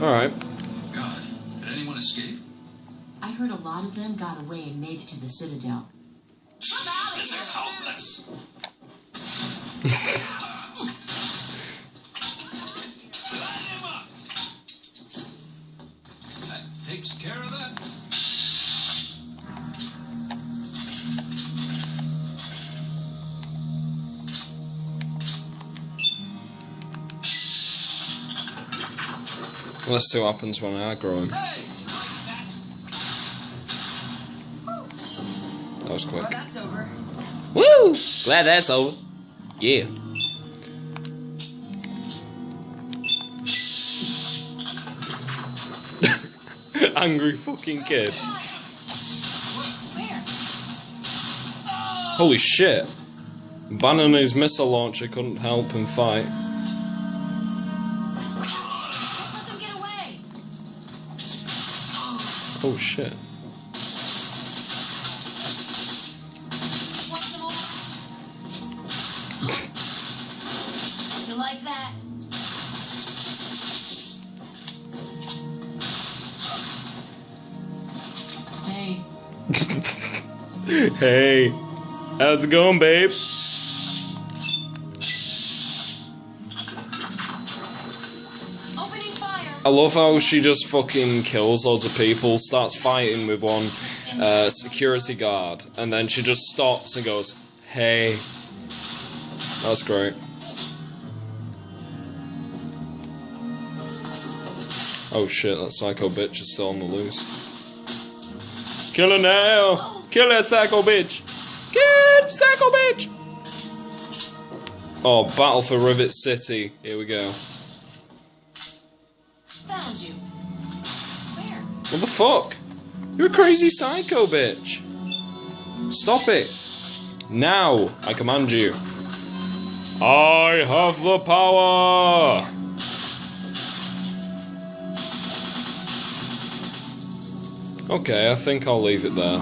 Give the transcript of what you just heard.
Alright. God, did anyone escape? I heard a lot of them got away and made it to the Citadel. This is hopeless. That takes care of that. Let's see what happens when I grow him. Hey! That was quick. Well, that's over. Woo! Glad that's over. Yeah. Angry fucking kid. Where? Holy shit. Banning his missile launcher couldn't help him fight. Let them get away. Oh shit. Want some more? You like that? Hey. Hey. How's it going, babe? Opening fire. I love how she just fucking kills loads of people, starts fighting with one security guard, and then she just stops and goes, hey. That's great. Oh shit, that psycho bitch is still on the loose. Kill her now! Kill that psycho bitch! Kill psycho bitch! Oh, battle for Rivet City. Here we go. Found you. Where? What the fuck? You're a crazy psycho bitch. Stop it. Now, I command you. I have the power! Okay, I think I'll leave it there.